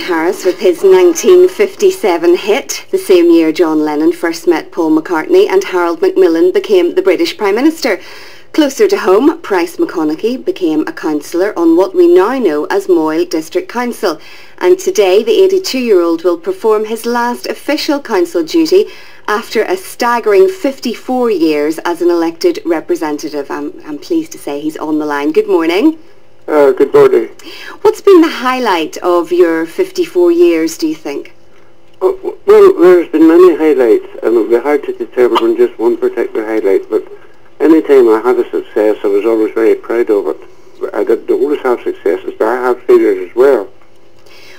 Harris with his 1957 hit, the same year John Lennon first met Paul McCartney and Harold Macmillan became the British Prime Minister. Closer to home, Price McConaghy became a councillor on what we now know as Moyle District Council, and today the 82-year-old will perform his last official council duty after a staggering 54 years as an elected representative. I'm pleased to say he's on the line. Good morning. Good morning. What's been the highlight of your 54 years, do you think? Oh, well, there's been many highlights, and it would be hard to determine on just one particular highlight, but any time I had a success, I was always very proud of it. I didn't always have successes, but I had failures as well.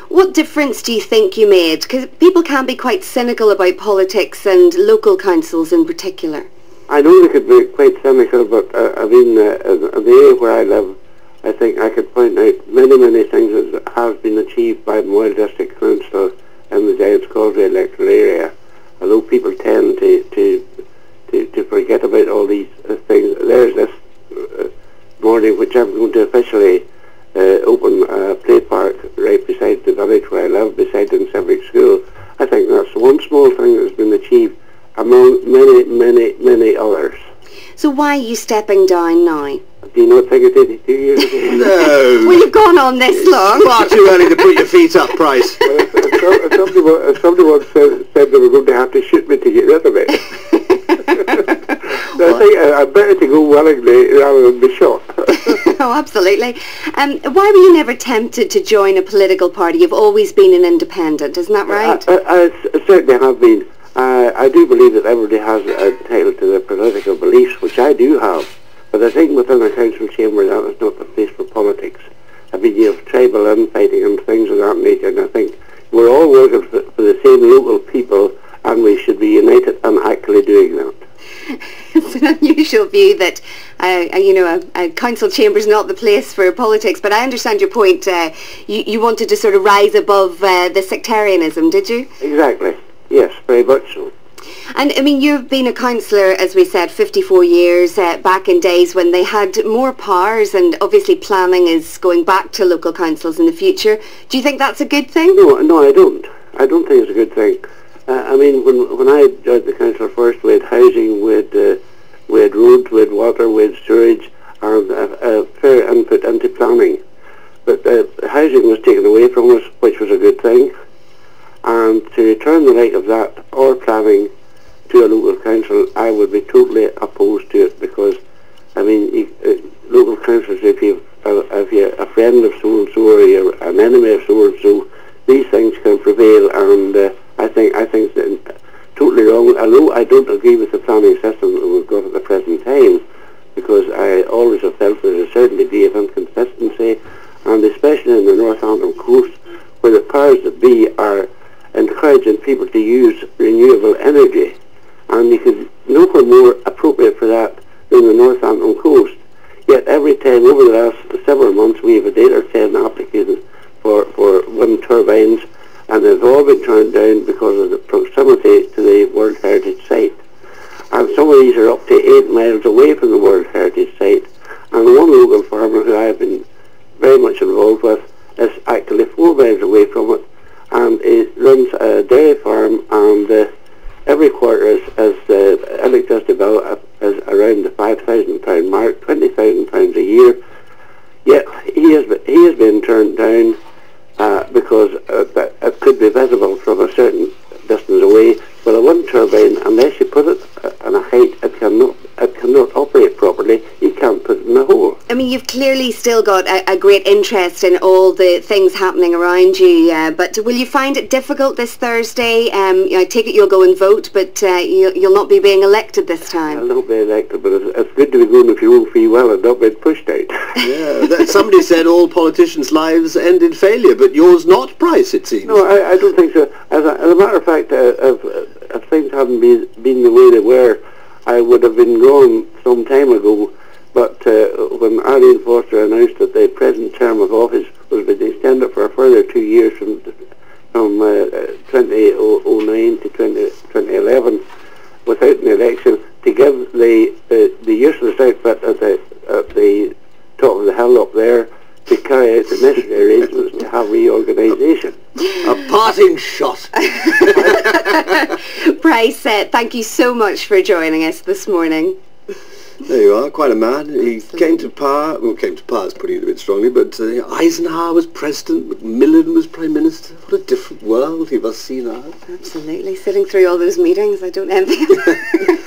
What difference do you think you made? Because people can be quite cynical about politics and local councils in particular. I know they could be quite cynical, but I mean, the area where I live, I think I could point out many things that have been achieved by the Moyle District Council in the Giants Causeway electoral area. Although people tend to forget about all these things, there's this morning which I'm going to officially open a play park right beside the village where I live, beside Dunseverick school. I think that's one small thing that has been achieved among many others. So why are you stepping down now? Do you not think it did 2 years ago? No. Well, you've gone on this long. Far too early to put your feet up, Price. Well, if somebody once said they were going to have to shoot me to get rid of it. So I think I'm better to go willingly rather than be shot. Oh, absolutely. Why were you never tempted to join a political party? You've always been an independent, isn't that right? I certainly have been. I do believe that everybody has a title to their political beliefs, which I do have. But I think within a council chamber that is not the place for politics. I mean, you have tribal infighting and things of that nature, and I think we're all working for the same local people, and we should be united in actually doing that. It's an unusual view that, a council chamber is not the place for politics, but I understand your point. You wanted to sort of rise above the sectarianism, did you? Exactly. Yes, very much so. And, I mean, you've been a councillor, as we said, 54 years, back in days when they had more powers, and obviously planning is going back to local councils in the future. Do you think that's a good thing? No, I don't. I don't think it's a good thing. I mean, when I joined the council first, we had housing, we had roads, we had water, we had sewage, and a fair input into planning. But housing was taken away from us, which was a good thing. And to return the like of that, or planning, to a local council, I would be totally opposed to it, because, I mean, local councils, if you're a friend of so-and-so or you're an enemy of so-and-so, these things can prevail, and I think it's totally wrong, although I don't agree with the planning system that we've got at the present time, because I always have felt there's a certain degree of inconsistency, and especially in the Northampton coast, where the powers that be are encouraging people to use renewable energy, and you can nowhere more appropriate for that than the Northampton coast. Yet every time over the last several months we have had 8 or 10 applications for wind turbines, and they've all been turned down because of the proximity to the World Heritage Site. And some of these are up to 8 miles away from the World Heritage Site, and one local farmer who I have been very much involved with is actually 4 miles away from it, and he runs a dairy farm, and every quarter his electricity bill is around the £5,000 mark, £20,000 a year. Yet he has been turned down because it could be visible from a certain distance away. But a wind turbine, unless you put it on a height, it cannot operate properly. You can't put it in a hole. I mean, you've clearly still got a great interest in all the things happening around you, but will you find it difficult this Thursday? I take it you'll go and vote, but you'll not be being elected this time. I'll not be elected, but it's good to be going if you won't feel well and not being pushed out. Yeah, somebody said all politicians' lives end in failure, but yours not, Price, it seems. No, I don't think so. As a matter of fact, if things hadn't been the way they were, I would have been gone some time ago. But when Arlene Foster announced that the present term of office was being extended for a further 2 years from 2009 to 2011 without an election, to give the useless outfit at the top of the hill up there to carry out the necessary arrangements to have reorganisation. A parting shot. Price, thank you so much for joining us this morning. There you are, quite a man. He came to power, well, came to power is putting it a bit strongly, but Eisenhower was president, Macmillan was prime minister. What a different world he must see now. Absolutely, sitting through all those meetings, I don't envy him.